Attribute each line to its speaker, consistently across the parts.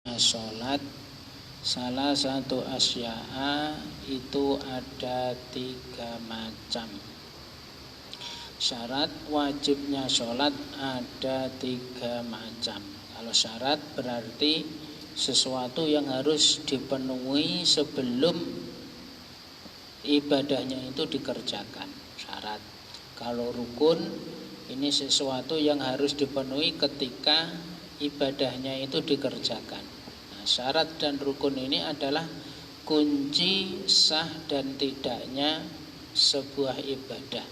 Speaker 1: Sholat salah satu asya'a itu ada 3 macam. Syarat wajibnya sholat ada 3 macam. Kalau syarat berarti sesuatu yang harus dipenuhi sebelum ibadahnya itu dikerjakan. Syarat. Kalau rukun ini sesuatu yang harus dipenuhi ketika ibadahnya itu dikerjakan. Nah, syarat dan rukun ini adalah kunci sah dan tidaknya sebuah ibadah.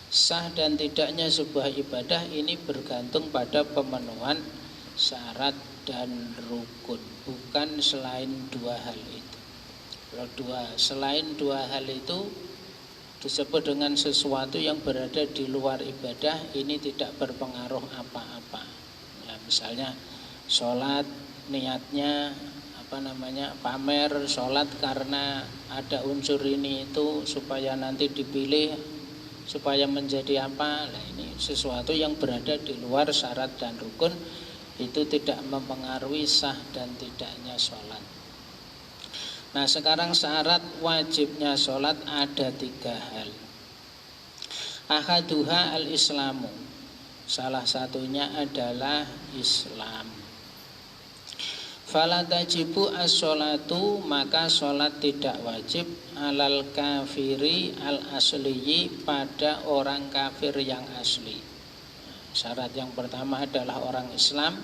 Speaker 1: Sah dan tidaknya sebuah ibadah ini bergantung pada pemenuhan syarat dan rukun, bukan selain 2 hal itu. Kalau selain 2 hal itu disebut dengan sesuatu yang berada di luar ibadah, ini tidak berpengaruh apa-apa. Ya, misalnya sholat niatnya pamer sholat karena ada unsur ini itu supaya nanti dipilih, supaya menjadi apa. Nah, ini sesuatu yang berada di luar syarat dan rukun, itu tidak mempengaruhi sah dan tidaknya sholat. Nah, sekarang syarat wajibnya sholat ada 3 hal. Ahaduha al-islamu, salah satunya adalah Islam. Fala tajibu as-sholatu, maka sholat tidak wajib alal kafiri al-asliyi, pada orang kafir yang asli. Syarat yang pertama adalah orang Islam,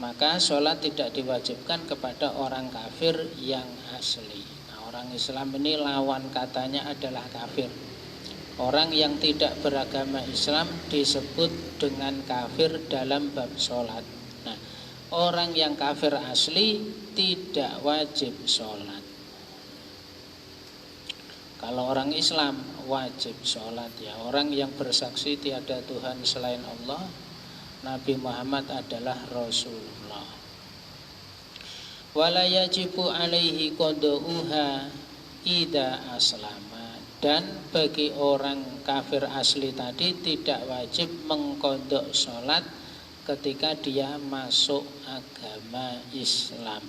Speaker 1: maka sholat tidak diwajibkan kepada orang kafir yang asli. Nah, orang Islam ini lawan katanya adalah kafir. Orang yang tidak beragama Islam disebut dengan kafir dalam bab sholat. Nah, orang yang kafir asli tidak wajib sholat. Kalau orang Islam wajib sholat, ya. Orang yang bersaksi tiada Tuhan selain Allah, Nabi Muhammad adalah Rasulullah. Wala yajibu alaihi qada'uha idza aslama, dan bagi orang kafir asli tadi tidak wajib mengqadha sholat ketika dia masuk agama Islam.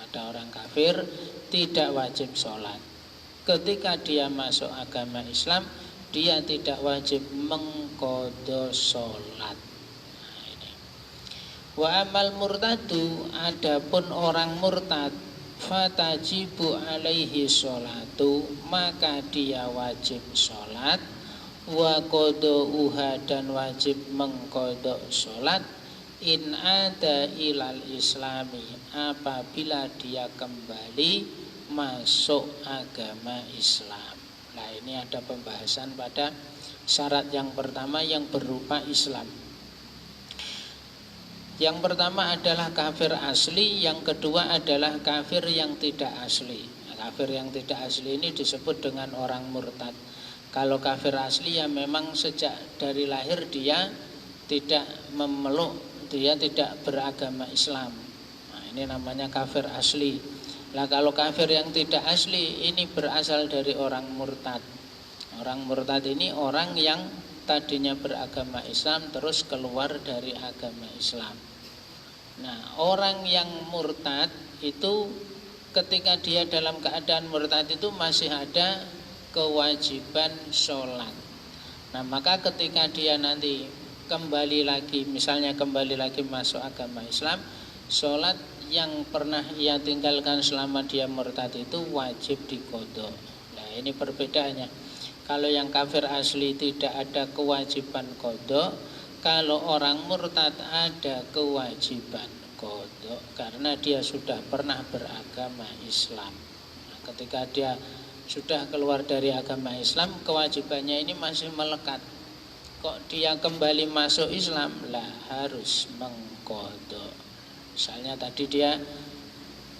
Speaker 1: Ada orang kafir tidak wajib sholat. Ketika dia masuk agama Islam, dia tidak wajib mengqadha sholat. Wa amal murtadu, adapun orang murtad, fatajibu alaihi sholatu, maka dia wajib sholat. Wa qada'uha, dan wajib mengqadha sholat. In ada ilal islami, apabila dia kembali masuk agama Islam. Nah, ini ada pembahasan pada syarat yang pertama yang berupa Islam. Yang pertama adalah kafir asli, yang kedua adalah kafir yang tidak asli. Nah, kafir yang tidak asli ini disebut dengan orang murtad. Kalau kafir asli ya memang sejak dari lahir dia tidak memeluk, dia tidak beragama Islam. Nah, ini namanya kafir asli. Nah, kalau kafir yang tidak asli ini berasal dari orang murtad. Orang murtad ini orang yang tadinya beragama Islam terus keluar dari agama Islam. Nah, orang yang murtad itu ketika dia dalam keadaan murtad itu masih ada kewajiban sholat. Nah, maka ketika dia nanti kembali lagi, misalnya kembali lagi masuk agama Islam, sholat yang pernah ia tinggalkan selama dia murtad itu wajib diqadha. Nah, ini perbedaannya. Kalau yang kafir asli tidak ada kewajiban qadha, kalau orang murtad ada kewajiban qadha karena dia sudah pernah beragama Islam. Nah, ketika dia sudah keluar dari agama Islam, kewajibannya ini masih melekat. Kok dia kembali masuk Islam, lah harus mengqadha. Misalnya tadi dia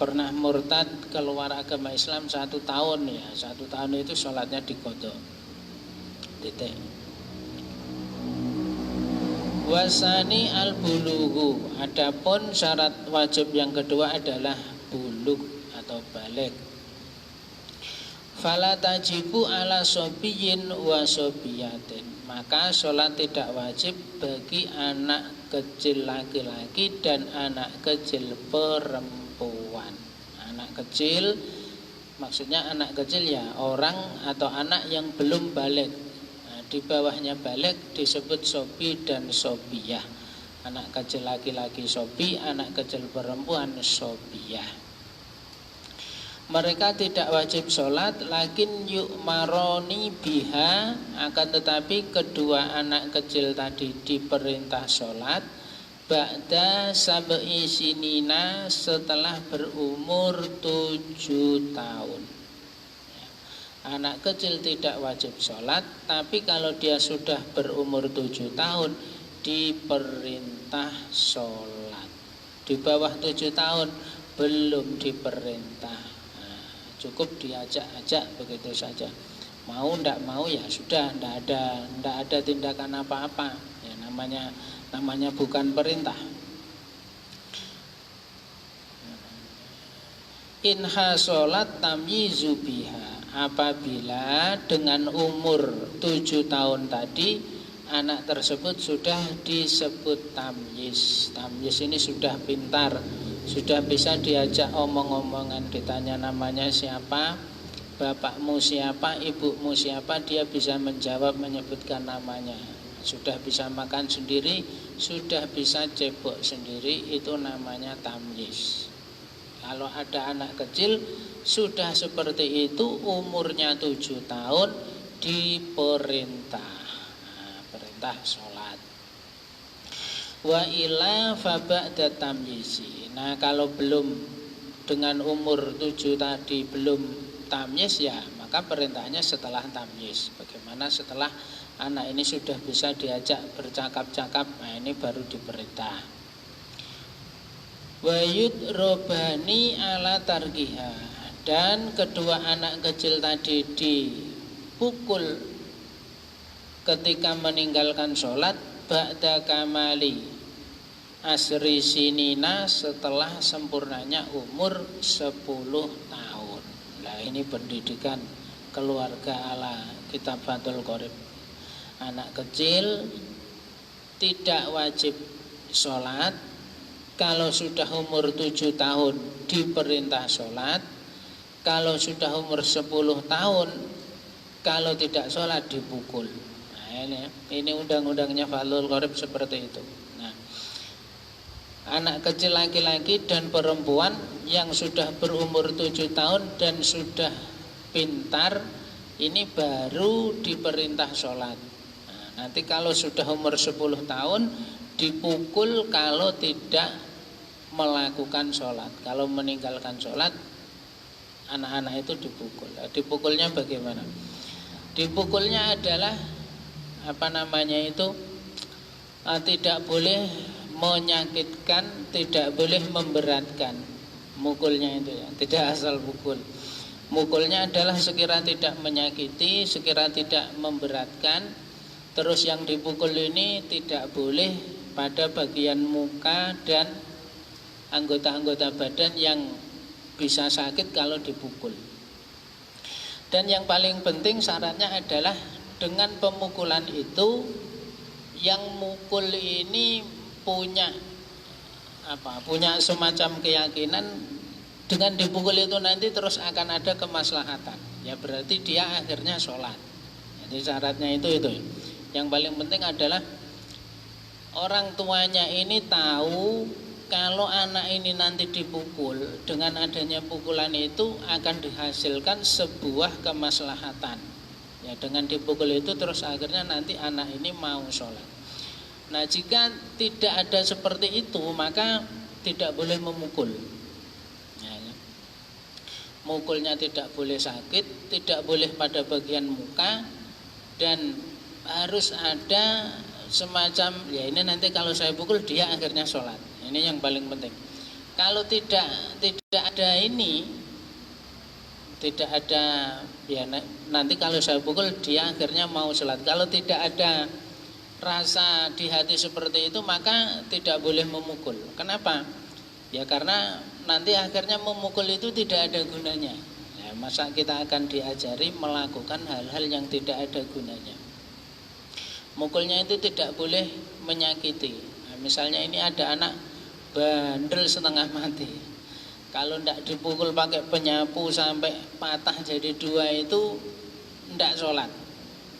Speaker 1: pernah murtad keluar agama Islam 1 tahun, ya 1 tahun itu sholatnya diqadha. Titik. Wasani al-bulughu, adapun syarat wajib yang kedua adalah bulugh atau baligh. Fala tajibu ala sobiyin wa sobiyatin, maka sholat tidak wajib bagi anak kecil laki-laki dan anak kecil perempuan. Anak kecil maksudnya anak kecil ya orang atau anak yang belum balik. Nah, di bawahnya balik disebut sobi dan sobiyah. Anak kecil laki-laki sobi, anak kecil perempuan sobiyah. Mereka tidak wajib sholat, lakin yu'maroni biha, akan tetapi kedua anak kecil tadi diperintah sholat ba'da sab'i sinina, setelah berumur 7 tahun. Anak kecil tidak wajib sholat, tapi kalau dia sudah berumur 7 tahun diperintah sholat. Di bawah 7 tahun belum diperintah. Cukup diajak-ajak begitu saja. Mau ndak mau ya sudah, ndak ada tindakan apa-apa. Ya namanya bukan perintah. Inha sholat tamyizu biha, apabila dengan umur 7 tahun tadi anak tersebut sudah disebut tamyiz. Tamyiz ini sudah pintar, sudah bisa diajak omong-omongan, ditanya namanya siapa, bapakmu siapa, ibumu siapa, dia bisa menjawab, menyebutkan namanya. Sudah bisa makan sendiri, sudah bisa cebok sendiri, itu namanya tamyiz. Kalau ada anak kecil sudah seperti itu, umurnya 7 tahun diperintah, perintah sholat. Wa ila faba'da tamyizi. Nah kalau belum dengan umur 7 tadi belum tamyiz ya maka perintahnya setelah tamyiz. Bagaimana setelah anak ini sudah bisa diajak bercakap-cakap, nah ini baru diperintah. Wa yudrobani ala tarkiha, dan kedua anak kecil tadi dipukul ketika meninggalkan sholat ba'da kamali asri sinina, setelah sempurnanya umur 10 tahun. Nah ini pendidikan keluarga ala Kitabatul Qorib. Anak kecil tidak wajib sholat, kalau sudah umur 7 tahun diperintah sholat, kalau sudah umur 10 tahun kalau tidak sholat dipukul. Nah ini undang-undangnya Fathul Qorib seperti itu. Anak kecil laki-laki dan perempuan yang sudah berumur 7 tahun dan sudah pintar, ini baru diperintah sholat. Nah, nanti kalau sudah umur 10 tahun dipukul kalau tidak melakukan sholat. Kalau meninggalkan sholat, anak-anak itu dipukul. Dipukulnya bagaimana? Dipukulnya adalah tidak boleh menyakitkan, tidak boleh memberatkan. Mukulnya itu ya, tidak asal pukul. Mukulnya adalah sekira tidak menyakiti, sekira tidak memberatkan. Terus yang dipukul ini tidak boleh pada bagian muka dan anggota-anggota badan yang bisa sakit kalau dipukul. Dan yang paling penting syaratnya adalah dengan pemukulan itu yang mukul ini punya semacam keyakinan dengan dipukul itu nanti terus akan ada kemaslahatan. Ya berarti dia akhirnya sholat. Jadi syaratnya itu. Yang paling penting adalah orang tuanya ini tahu kalau anak ini nanti dipukul, dengan adanya pukulan itu akan dihasilkan sebuah kemaslahatan. Ya dengan dipukul itu terus akhirnya nanti anak ini mau sholat. Nah jika tidak ada seperti itu maka tidak boleh memukul. Mukulnya tidak boleh sakit, tidak boleh pada bagian muka, dan harus ada semacam ya ini nanti kalau saya pukul dia akhirnya sholat. Ini yang paling penting. Kalau tidak ada ini, tidak ada ya nanti kalau saya pukul dia akhirnya mau sholat. Kalau tidak ada rasa di hati seperti itu maka tidak boleh memukul. Kenapa? Ya karena nanti akhirnya memukul itu tidak ada gunanya. Ya, masa kita akan diajari melakukan hal-hal yang tidak ada gunanya. Mukulnya itu tidak boleh menyakiti. Misalnya ini ada anak bandel setengah mati, kalau tidak dipukul pakai penyapu sampai patah jadi dua itu tidak sholat.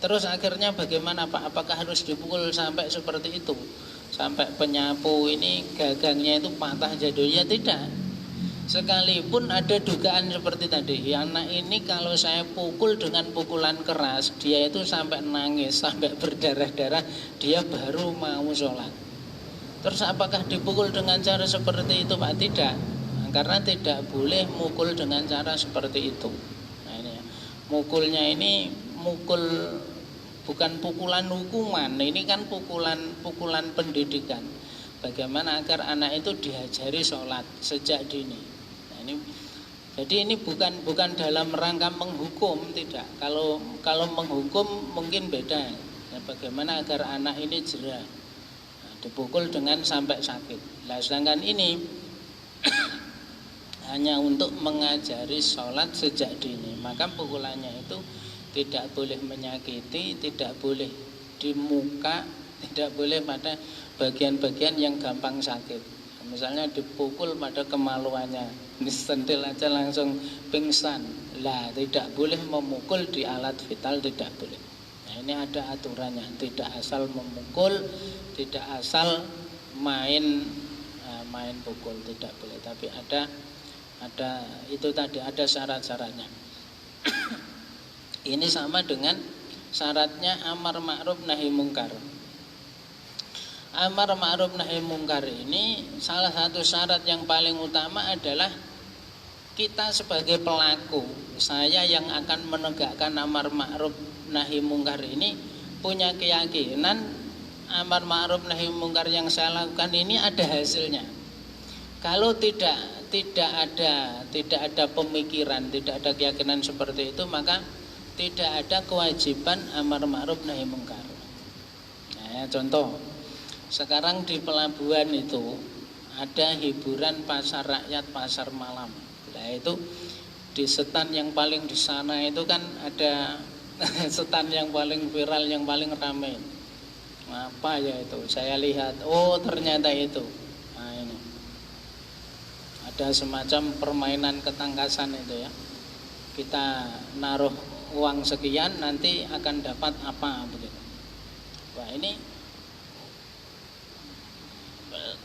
Speaker 1: Terus akhirnya bagaimana Pak? Apakah harus dipukul sampai seperti itu? Sampai penyapu ini gagangnya itu patah jadi? Ya tidak. Sekalipun ada dugaan seperti tadi, anak ini kalau saya pukul dengan pukulan keras, dia itu sampai nangis, sampai berdarah-darah, dia baru mau sholat. Terus apakah dipukul dengan cara seperti itu Pak? Tidak. Karena tidak boleh mukul dengan cara seperti itu. Nah ini ya. Mukulnya ini mukul bukan pukulan hukuman, ini kan pukulan pendidikan. Bagaimana agar anak itu diajari sholat sejak dini. Nah, jadi ini bukan dalam rangka menghukum, tidak. Kalau menghukum mungkin beda. Nah, bagaimana agar anak ini jera, nah, dipukul dengan sampai sakit. Nah, sedangkan ini hanya untuk mengajari sholat sejak dini. Maka pukulannya itu tidak boleh menyakiti, tidak boleh di muka, tidak boleh pada bagian-bagian yang gampang sakit. Misalnya dipukul pada kemaluannya, disentil aja langsung pingsan. Lah, tidak boleh memukul di alat vital, tidak boleh. Nah, ini ada aturannya, tidak asal memukul, tidak asal main pukul, tidak boleh. Tapi ada itu tadi, ada syarat-syaratnya. Ini sama dengan syaratnya amar ma'ruf nahi mungkar. Amar ma'ruf nahi mungkar ini salah satu syarat yang paling utama adalah kita sebagai pelaku, saya yang akan menegakkan amar ma'ruf nahi mungkar ini punya keyakinan amar ma'ruf nahi mungkar yang saya lakukan ini ada hasilnya. Kalau tidak ada pemikiran, tidak ada keyakinan seperti itu, maka tidak ada kewajiban amar ma'ruf nahi mungkar. Nah, contoh, sekarang di pelabuhan itu ada hiburan pasar rakyat, pasar malam. Nah, itu di setan yang paling di sana itu kan ada setan yang paling viral, yang paling ramai. Apa ya itu? Saya lihat, oh ternyata itu. Nah, ini ada semacam permainan ketangkasan itu ya. Kita naruh uang sekian, nanti akan dapat apa begitu. Wah, ini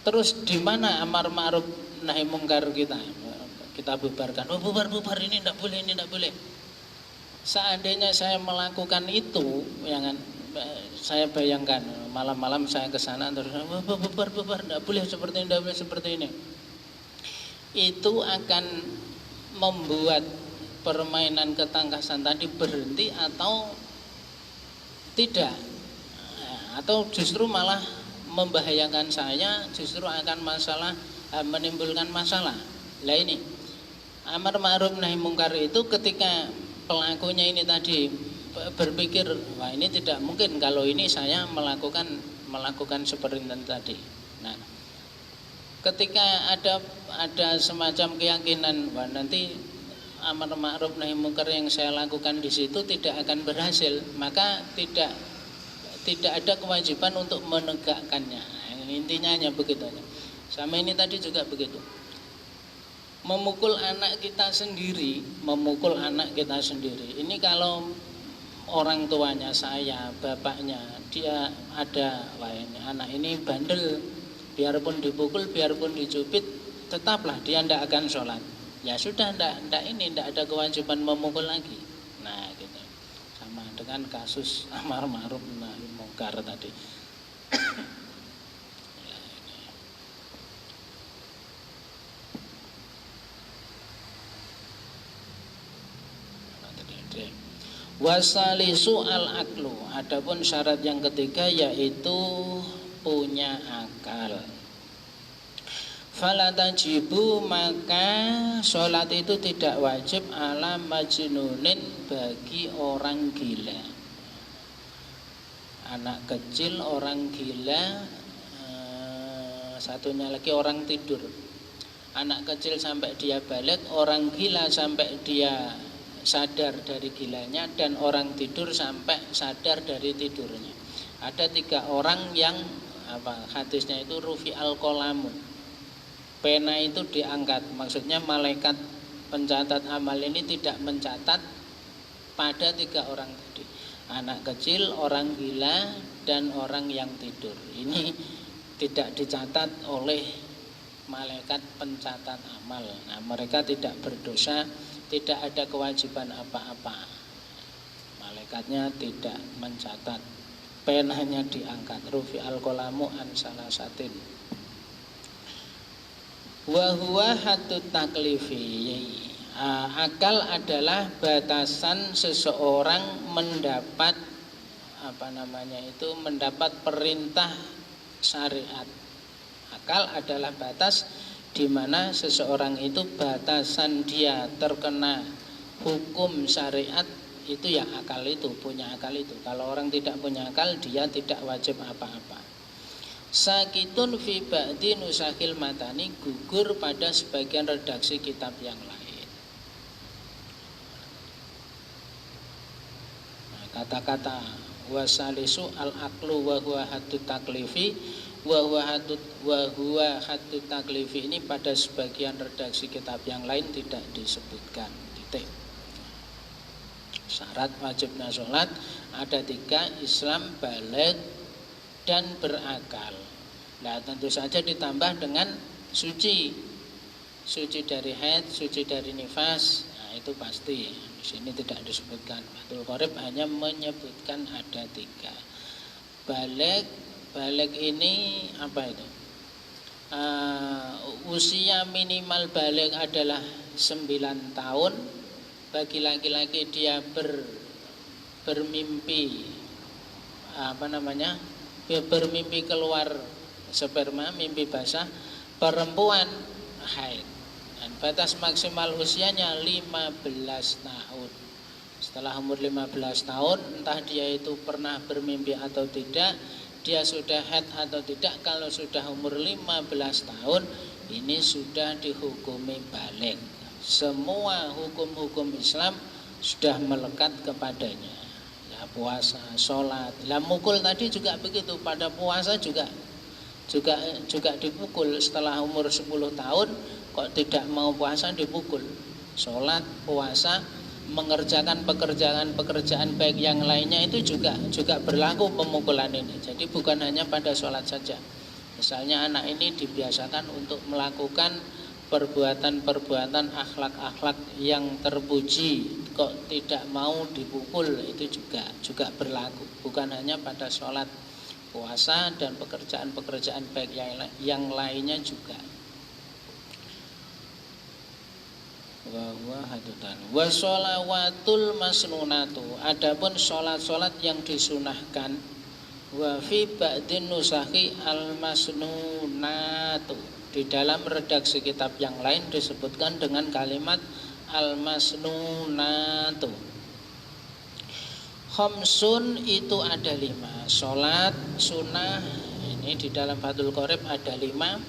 Speaker 1: terus di mana amar ma'ruf nahi mungkar kita? Kita bubarkan. Oh, bubar ini tidak boleh, ini tidak boleh. Seandainya saya melakukan itu, jangan saya bayangkan malam-malam saya ke sana terus bubar tidak boleh seperti ini, tidak boleh seperti ini. Itu akan membuat permainan ketangkasan tadi berhenti atau tidak, atau justru malah membahayakan saya, justru akan menimbulkan masalah. Lah ini amar ma'ruf nahi mungkar itu ketika pelakunya ini tadi berpikir, wah ini tidak mungkin kalau ini saya melakukan seperti tadi. Nah, ketika ada semacam keyakinan, wah nanti amar ma'ruf nahi mungkar yang saya lakukan di situ tidak akan berhasil, maka tidak ada kewajiban untuk menegakkannya. Intinya hanya begitu aja. Sama ini tadi juga begitu. Memukul anak kita sendiri, ini kalau orang tuanya, saya, bapaknya, dia ada, wah ini anak ini bandel, biarpun dipukul, biarpun dicubit, tetaplah dia tidak akan sholat. Ya sudah, tidak ada kewajiban memukul lagi. Nah gitu. Sama dengan kasus amar ma'ruf nahi mungkar tadi. Wasalisu al-aklu. Adapun syarat yang ketiga yaitu punya akal. Fala tajibu, maka sholat itu tidak wajib ala majnunin, bagi orang gila. Anak kecil, orang gila, satunya lagi orang tidur. Anak kecil sampai dia balik, orang gila sampai dia sadar dari gilanya, dan orang tidur sampai sadar dari tidurnya. Ada 3 orang yang hadisnya itu rufi al-qalamu, pena itu diangkat. Maksudnya malaikat pencatat amal ini tidak mencatat pada 3 orang tadi, anak kecil, orang gila, dan orang yang tidur. Ini tidak dicatat oleh malaikat pencatat amal. Nah, mereka tidak berdosa, tidak ada kewajiban apa-apa. Malaikatnya tidak mencatat, penanya diangkat. Rufi al-qalamu an salasatin. Wa huwa haddut taklifi. Akal adalah batasan seseorang mendapat mendapat perintah syariat. Akal adalah batas di mana seseorang itu batasan dia terkena hukum syariat, itu ya akal itu, punya akal itu. Kalau orang tidak punya akal, dia tidak wajib apa-apa. Sakitun fi ba'di nusakil matani, gugur pada sebagian redaksi kitab yang lain. Nah, kata-kata wasalisu al-aqlu wa huwa haddut taklifi wa huwa haddut taklifi ini pada sebagian redaksi kitab yang lain tidak disebutkan. Titik. Syarat wajibnya sholat ada 3, Islam, baligh, dan berakal. Nah, tentu saja ditambah dengan suci dari haid, suci dari nifas. Nah, itu pasti. Di sini tidak disebutkan. Fathul Qorib hanya menyebutkan ada 3. Baligh ini apa itu? Usia minimal baligh adalah 9 tahun. Bagi laki-laki dia bermimpi bermimpi keluar sperma, mimpi basah. Perempuan haid, dan batas maksimal usianya 15 tahun. Setelah umur 15 tahun, entah dia itu pernah bermimpi atau tidak, dia sudah haid atau tidak. Kalau sudah umur 15 tahun, ini sudah dihukumi baligh. Semua hukum-hukum Islam sudah melekat kepadanya. Ya, puasa, sholat. Lah mukul tadi juga begitu. Pada puasa juga dipukul. Setelah umur 10 tahun kok tidak mau puasa, dipukul. Sholat, puasa, mengerjakan pekerjaan baik yang lainnya itu juga berlaku pemukulan ini. Jadi bukan hanya pada sholat saja. Misalnya anak ini dibiasakan untuk melakukan perbuatan akhlak-akhlak yang terpuji, kok tidak mau dipukul, itu juga berlaku. Bukan hanya pada sholat, puasa, dan pekerjaan baik yang lainnya juga. Wa sholawatul masnunatu, adapun sholat yang disunahkan, wa fi ba'din nusahi al masnunatu, di dalam redaksi kitab yang lain disebutkan dengan kalimat al-masnunatu. Khamsun itu ada 5. Sholat sunnah ini di dalam Fathul Qorib ada 5.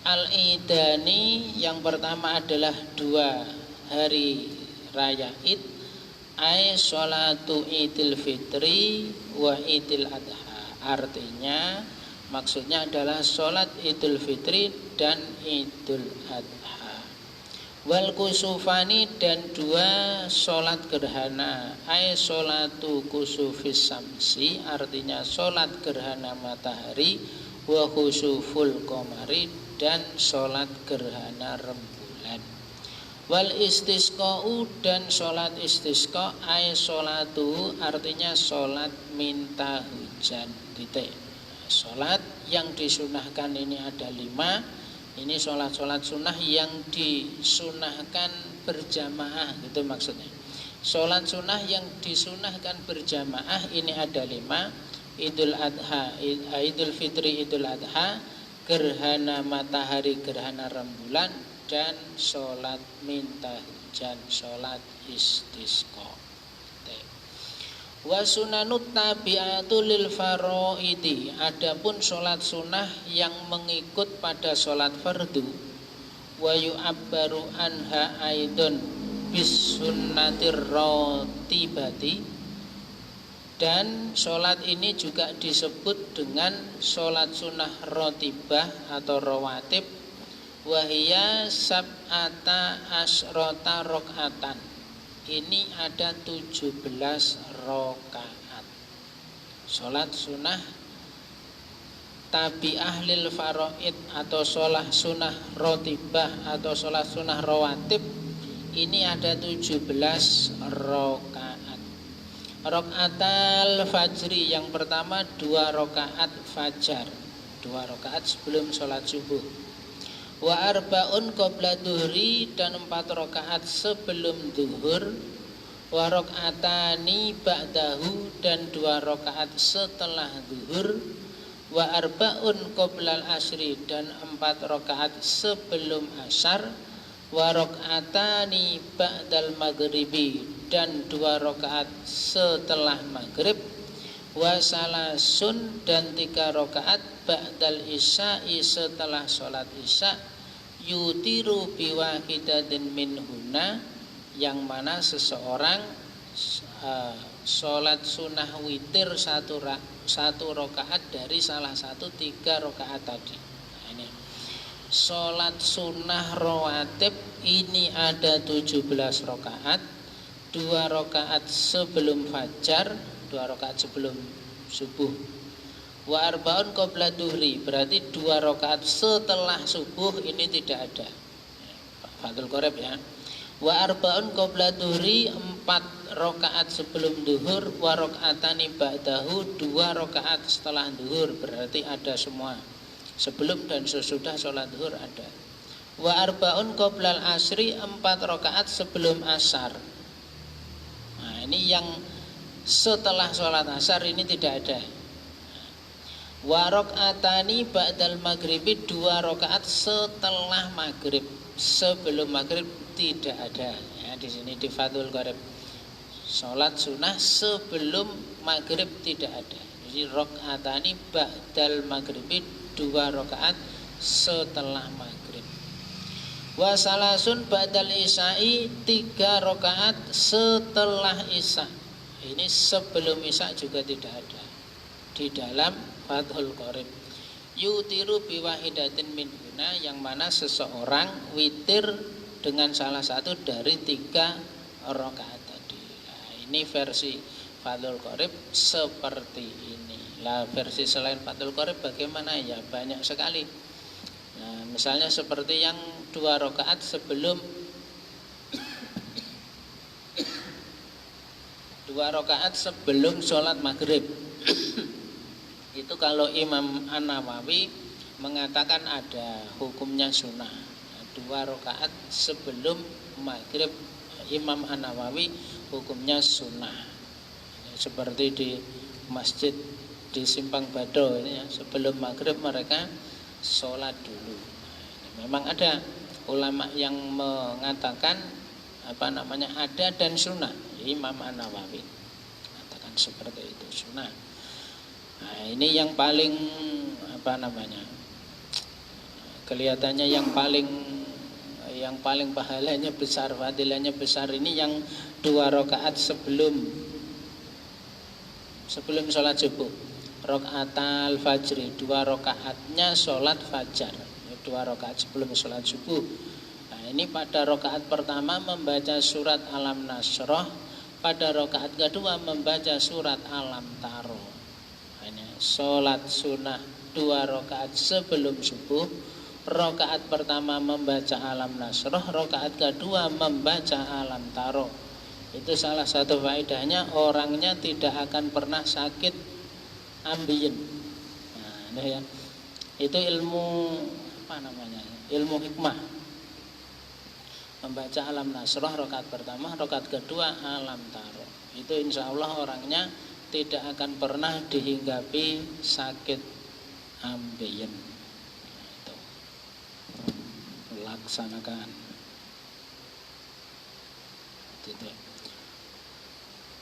Speaker 1: Al-idani yang pertama adalah 2 hari raya Id, ai sholatu idil fitri wa idil adha. Artinya maksudnya adalah sholat Idul Fitri dan Idul Adha. Wal kusufani, dan 2 sholat gerhana, ai sholatu kusufis samsi, artinya sholat gerhana matahari, wa khusuful qamari, dan sholat gerhana rembulan. Wal istisqa'u, dan sholat istisqa, ai sholatu, artinya sholat minta hujan. Titik. Sholat yang disunahkan ini ada 5. Ini sholat sunnah yang disunahkan berjamaah, gitu maksudnya. Sholat sunnah yang disunahkan berjamaah ini ada 5. Idul Adha, Idul Fitri, Idul Adha, gerhana matahari, gerhana rembulan, dan sholat minta hujan, sholat istisqa. Wa sunanut tabi'atu lil faraidi, adapun sholat sunnah yang mengikut pada sholat fardu, wa yu'abbaru anha aidon bis sunnatir ratibati, Dan sholat ini juga disebut dengan sholat sunnah rotibah atau rawatib. Wahia sab'ata asrota rokatan. Ini ada 17 rokaat. Sholat sunnah tabi'ah lil faraid atau sholat sunnah rotibah atau sholat sunnah rawatib. Ini ada 17 rokaat. Rokaatal fajri, yang pertama 2 rokaat fajar, 2 rokaat sebelum sholat subuh. Wa arba'un qabla duhri, dan 4 rokaat sebelum duhur. Wa rokaatani ba'dahu, dan 2 rokaat setelah duhur. Wa arba'un qoblal asri, dan 4 rokaat sebelum asar. Wa rokaatani ba'dal maghribi, dan 2 rokaat setelah maghrib. Wa salasun, dan 3 rokaat ba'dal isya'i, setelah sholat isya. Yutiru biwahidatin minhuna, yang mana seseorang sholat sunnah witir 1 rokaat dari salah satu 3 rokaat tadi. Nah, ini sholat sunnah rawatib ini ada 17 rokaat. 2 rokaat sebelum fajar, 2 rokaat sebelum subuh. Wa arba'un qabla duhri, berarti 2 rokaat setelah subuh ini tidak ada. Fathul Qorib ya. Wa arba'un qabla duhri, 4 rokaat sebelum duhur. Wa rokaatani ba'dahu, 2 rokaat setelah duhur, berarti ada semua. Sebelum dan sesudah sholat duhur ada. Wa arba'un qoblal asri, 4 rokaat sebelum asar. Nah, ini yang setelah sholat asar ini tidak ada. Wa rokaatani ba'dal maghribi, 2 rokaat setelah maghrib. Sebelum maghrib tidak ada. Ya, di sini di Fathul Qorib. Sholat sunnah sebelum maghrib tidak ada. Jadi rokaatani ba'dal maghribi, 2 rokaat setelah maghrib. Wa salasun ba'dal isya'i, 3 rokaat setelah isya. Ini sebelum isya juga tidak ada di dalam Fathul Qorib. Yutiru biwahidatin minhuna, yang mana seseorang witir dengan salah satu dari 3 rokaat tadi. Nah, ini versi Fathul Qorib seperti ini. Lah versi selain Fathul Qorib bagaimana? Ya banyak sekali. Nah, misalnya seperti yang 2 rokaat sebelum 2 rokaat sebelum sholat maghrib. Itu kalau Imam An-Nawawi mengatakan ada hukumnya sunnah. 2 rokaat sebelum maghrib, Imam An-Nawawi hukumnya sunnah. Seperti di masjid di Simpang Badro ini ya, sebelum maghrib mereka sholat dulu. Memang ada ulama yang mengatakan ada dan sunnah. Imam An-Nawawi mengatakan seperti itu, sunnah. Nah, ini yang paling kelihatannya yang paling pahalanya besar, fadilahnya besar ini yang 2 rokaat sebelum sholat subuh. Rokaatal fajri, 2 rokaatnya sholat fajar, 2 rokaat sebelum sholat subuh. Nah, ini pada rokaat pertama membaca surat Alam Nasroh, pada rokaat kedua membaca surat Alam Taro. Sholat sunnah 2 rokaat sebelum subuh. Rokaat pertama membaca Alam Nasroh, rokaat kedua membaca Alam Taro. Itu salah satu faedahnya, orangnya tidak akan pernah sakit ambien. Nah, ya. Itu ilmu ilmu hikmah. Membaca Alam Nasroh rokaat pertama, rokaat kedua Alam Taro. Itu insya Allah orangnya tidak akan pernah dihinggapi sakit ambien. Itu laksanakan. Gitu.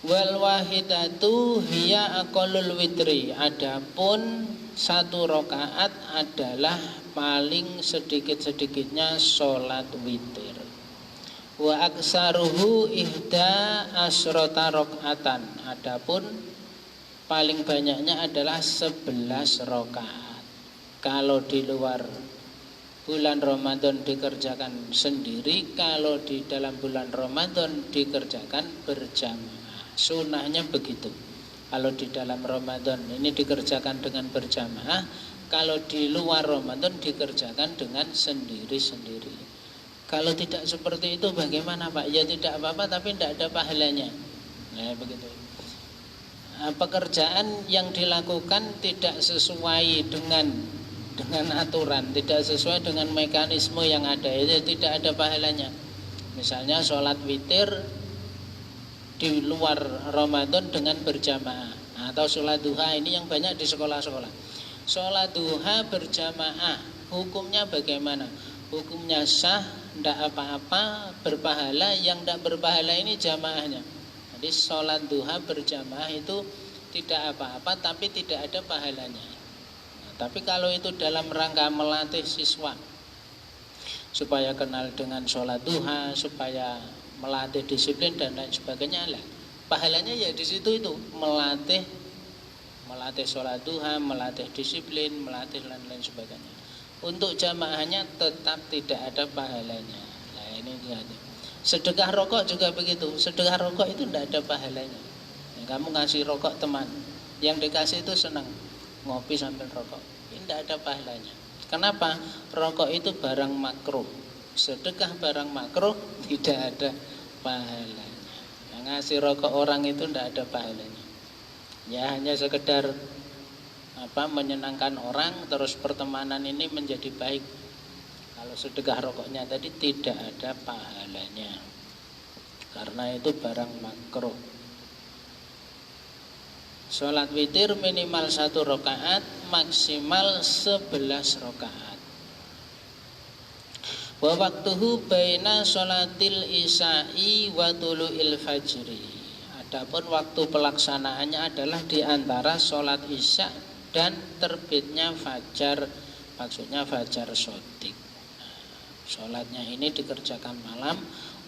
Speaker 1: Wal wahidatu hiya aqallul witri. Adapun 1 rokaat adalah paling sedikit-sedikitnya sholat witir. Wa aksaruhu ihda asrota rokaatan. Adapun paling banyaknya adalah 11 rakaat. Kalau di luar bulan Ramadan dikerjakan sendiri, kalau di dalam bulan Ramadan dikerjakan berjamaah. Sunahnya begitu. Kalau di dalam Ramadan ini dikerjakan dengan berjamaah, kalau di luar Ramadan dikerjakan dengan sendiri-sendiri. Kalau tidak seperti itu bagaimana Pak? Ya tidak apa-apa, tapi tidak ada pahalanya. Nah begitu. Pekerjaan yang dilakukan tidak sesuai dengan aturan, tidak sesuai dengan mekanisme yang ada, itu tidak ada pahalanya. Misalnya sholat witir di luar Ramadan dengan berjamaah, atau sholat duha, ini yang banyak di sekolah-sekolah. Sholat duha berjamaah, hukumnya bagaimana? Hukumnya sah, tidak apa-apa, berpahala. Yang tidak berpahala ini jamaahnya. Jadi sholat duha berjamaah itu tidak apa-apa, tapi tidak ada pahalanya. Tapi kalau itu dalam rangka melatih siswa supaya kenal dengan sholat duha, supaya melatih disiplin dan lain sebagainya, lah pahalanya ya di situ, itu melatih sholat duha, melatih disiplin, melatih lain sebagainya. Untuk jamaahnya tetap tidak ada pahalanya. Nah ini lihat. Sedekah rokok juga begitu. Sedekah rokok itu tidak ada pahalanya. Kamu ngasih rokok teman, yang dikasih itu senang, ngopi sambil rokok, ini tidak ada pahalanya. Kenapa? Rokok itu barang makruh. Sedekah barang makruh, tidak ada pahalanya. Yang ngasih rokok orang itu tidak ada pahalanya. Ya hanya sekedar menyenangkan orang, terus pertemanan ini menjadi baik. Kalau sedekah rokoknya tadi tidak ada pahalanya, karena itu barang makruh. Sholat witir minimal 1 rakaat, maksimal 11 rakaat. Wa waktuhu baina sholatil isya'i wa tulu'il fajri. Adapun waktu pelaksanaannya adalah di antara sholat isya dan terbitnya fajar, maksudnya fajar shodiq. Sholatnya ini dikerjakan malam,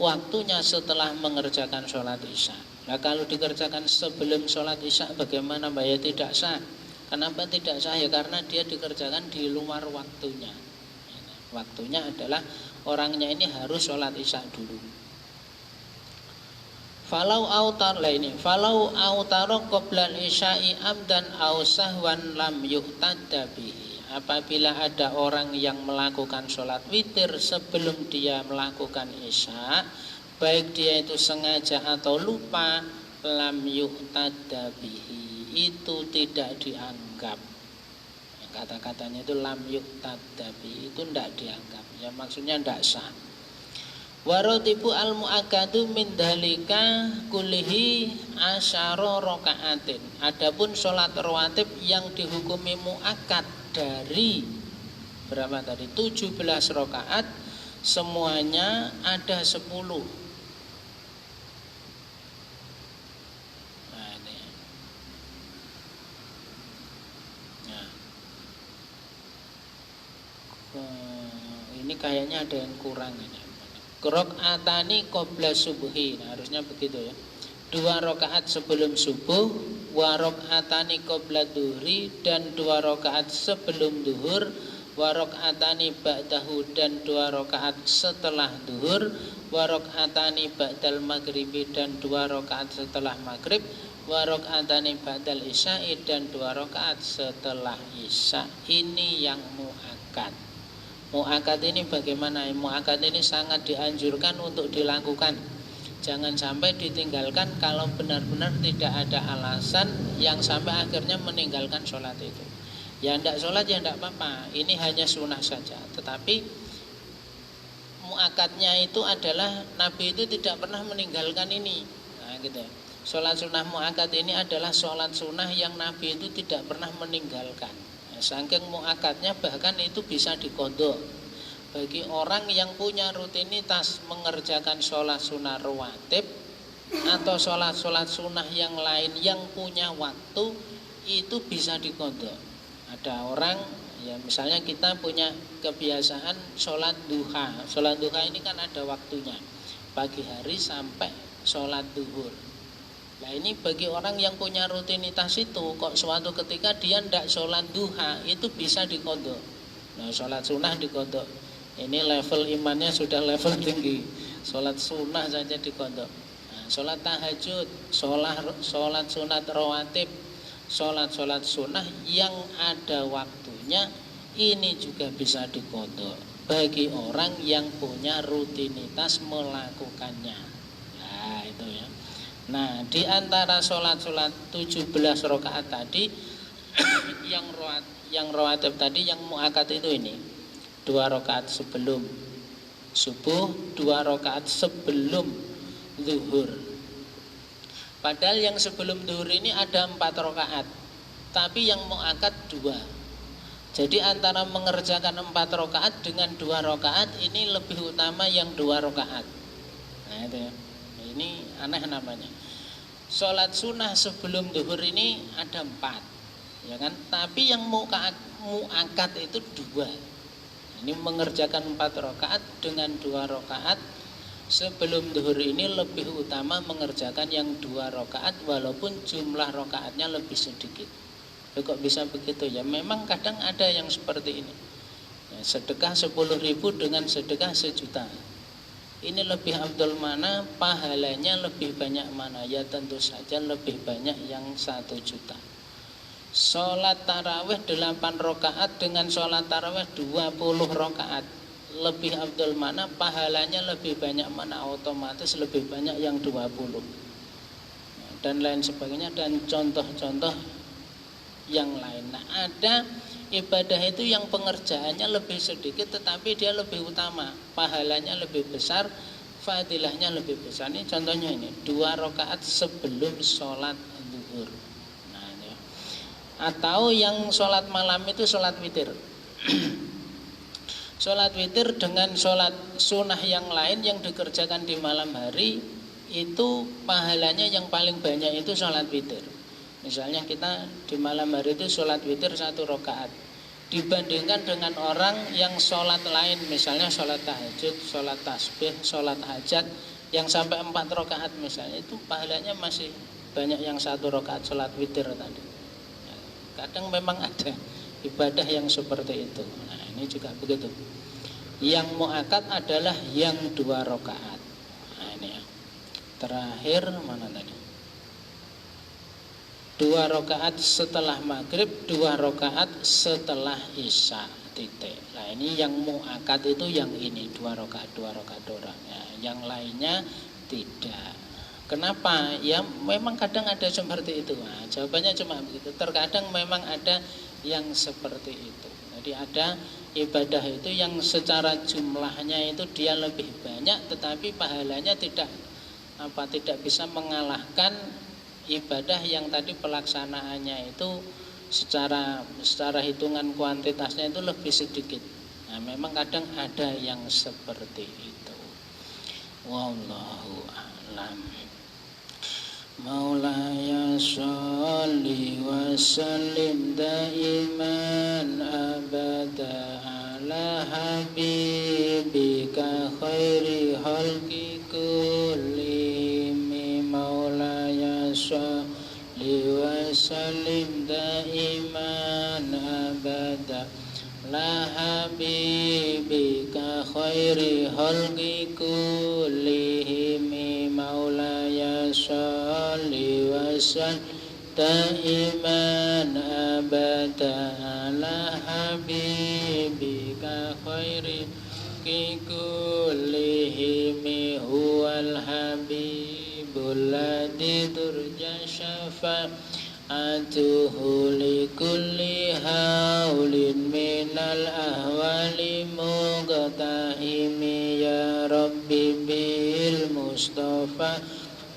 Speaker 1: waktunya setelah mengerjakan sholat isya. Nah kalau dikerjakan sebelum sholat isya bagaimana Mbak? Ya tidak sah. Kenapa tidak sah? Ya karena dia dikerjakan di luar waktunya. Waktunya adalah orangnya ini harus sholat isya dulu. Falau autar lah ini. Falau autaro qoblal isya'i amdan au sahwan lam yuhtadda bihi. Apabila ada orang yang melakukan sholat witir sebelum dia melakukan isya, baik dia itu sengaja atau lupa, lam yuhtadda bihi, itu tidak dianggap. Kata-katanya itu lam yuhtadda bihi, itu tidak dianggap. Ya maksudnya tidak sah. Warotibu al-mu'akadu min dhalika kulihi asyara rakaatin. Adapun sholat rawatib yang dihukumi mu'akad dari berapa tadi? 17 rakaat, semuanya ada 10. Nah ini. Nah. Ini kayaknya ada yang kurang ini. Rakaatani qabla subuhi, nah, harusnya begitu ya. 2 rakaat sebelum subuh, wa rakaatani qabla duhri, dan 2 rakaat sebelum duhur, wa rakaatani ba'dahu, dan 2 rakaat setelah duhur, wa rakaatani ba'dal maghribi, dan 2 rakaat setelah maghrib, wa rakaatani ba'dal isya'i, dan 2 rakaat setelah isya. Ini yang muakkad. Mu'akad ini bagaimana? Mu'akad ini sangat dianjurkan untuk dilakukan. Jangan sampai ditinggalkan kalau benar-benar tidak ada alasan yang sampai akhirnya meninggalkan sholat itu. Ya tidak sholat ya tidak apa-apa, ini hanya sunnah saja. Tetapi mu'akadnya itu adalah Nabi itu tidak pernah meninggalkan ini. Nah gitu. Sholat sunnah mu'akad ini adalah sholat sunnah yang Nabi itu tidak pernah meninggalkan. Saking mu'akadnya bahkan itu bisa diqodho. Bagi orang yang punya rutinitas mengerjakan sholat sunnah rawatib atau sholat-sholat sunnah yang lain yang punya waktu, itu bisa diqodho. Ada orang, ya misalnya kita punya kebiasaan sholat duha. Sholat duha ini kan ada waktunya, pagi hari sampai sholat duhur. Nah ini bagi orang yang punya rutinitas itu, kok suatu ketika dia tidak sholat duha, itu bisa dikodok. Nah sholat sunnah dikodok. Ini level imannya sudah level tinggi. Sholat sunnah saja dikodok. Nah, sholat tahajud, sholat sunat rawatib, sholat sunnah yang ada waktunya, ini juga bisa dikodok bagi orang yang punya rutinitas melakukannya. Nah itu ya. Nah, di antara sholat 17 rakaat tadi yang rawatib tadi, yang muakkad itu ini 2 rakaat sebelum subuh, 2 rakaat sebelum zuhur. Padahal yang sebelum zuhur ini ada 4 rakaat, tapi yang muakkad 2. Jadi antara mengerjakan 4 rakaat dengan 2 rakaat ini lebih utama yang 2 rakaat. Nah itu ya. Ini aneh namanya. Sholat sunnah sebelum zuhur ini ada 4, ya kan? Tapi yang muakkad itu 2. Ini mengerjakan 4 rakaat dengan 2 rakaat sebelum zuhur ini lebih utama mengerjakan yang 2 rakaat walaupun jumlah rakaatnya lebih sedikit. Kok bisa begitu ya? Memang kadang ada yang seperti ini. Ya, sedekah 10.000 dengan sedekah 1 juta. Ini lebih afdol mana, pahalanya lebih banyak mana? Ya tentu saja lebih banyak yang 1 juta. Sholat tarawih 8 rakaat dengan sholat tarawih 20 rakaat, lebih afdol mana, pahalanya lebih banyak mana? Otomatis lebih banyak yang 20. Dan lain sebagainya, dan contoh-contoh yang lain. Nah ada ibadah itu yang pengerjaannya lebih sedikit tetapi dia lebih utama, pahalanya lebih besar, fadilahnya lebih besar. Ini contohnya ini 2 rakaat sebelum sholat zuhur. Nah, ini. Atau yang sholat malam itu sholat witir. Sholat witir dengan sholat sunnah yang lain yang dikerjakan di malam hari, itu pahalanya yang paling banyak itu sholat witir. Misalnya kita di malam hari itu sholat witir 1 rakaat, dibandingkan dengan orang yang sholat lain, misalnya sholat tahajud, sholat tasbih, sholat hajat yang sampai 4 rakaat misalnya, itu pahalanya masih banyak yang 1 rakaat sholat witir tadi. Kadang memang ada ibadah yang seperti itu. Nah ini juga begitu. Yang muakkad adalah yang 2 rakaat. Nah ini ya. Terakhir mana tadi? 2 rakaat setelah maghrib, 2 rakaat setelah isya, titik. Nah ini yang muakkad itu yang ini 2 rakaat orang ya. Yang lainnya tidak. Kenapa? Ya memang kadang ada seperti itu. Nah, jawabannya cuma begitu. Terkadang memang ada yang seperti itu. Jadi ada ibadah itu yang secara jumlahnya itu dia lebih banyak, tetapi pahalanya tidak bisa mengalahkan ibadah yang tadi pelaksanaannya itu secara hitungan kuantitasnya itu lebih sedikit. Nah, memang kadang ada yang seperti itu. Wallahu a'lam. Maulaya sholli wa sallim daiman abada ala habibika khairi khalqi kullihim. Maulaya sholli wa sallim daiman abada la habibika khairi khalqi kullihim. Maulaya sholli wa sallim daiman abada ala habibika khairi kullihim. Huwal habibul ladzi turja syafa'atuhu likulli haulin minal ahwali muqtahimi. Ya Rabbi bil Mustafa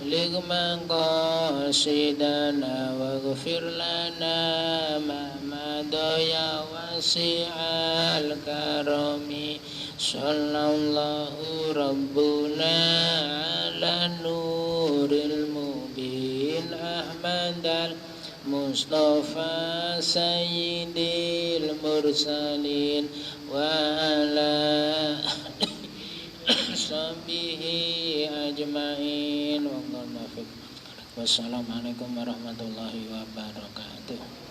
Speaker 1: ligman qasidana waghfir lana ma madaya wasi'al karami. Sallallahu rabbuna ala nuril mubin Ahmadal Mustafa sayyidil mursalin wa ala sahbihi ajmain. Wallahu muwaffiq. Wassalamualaikum warahmatullahi wabarakatuh.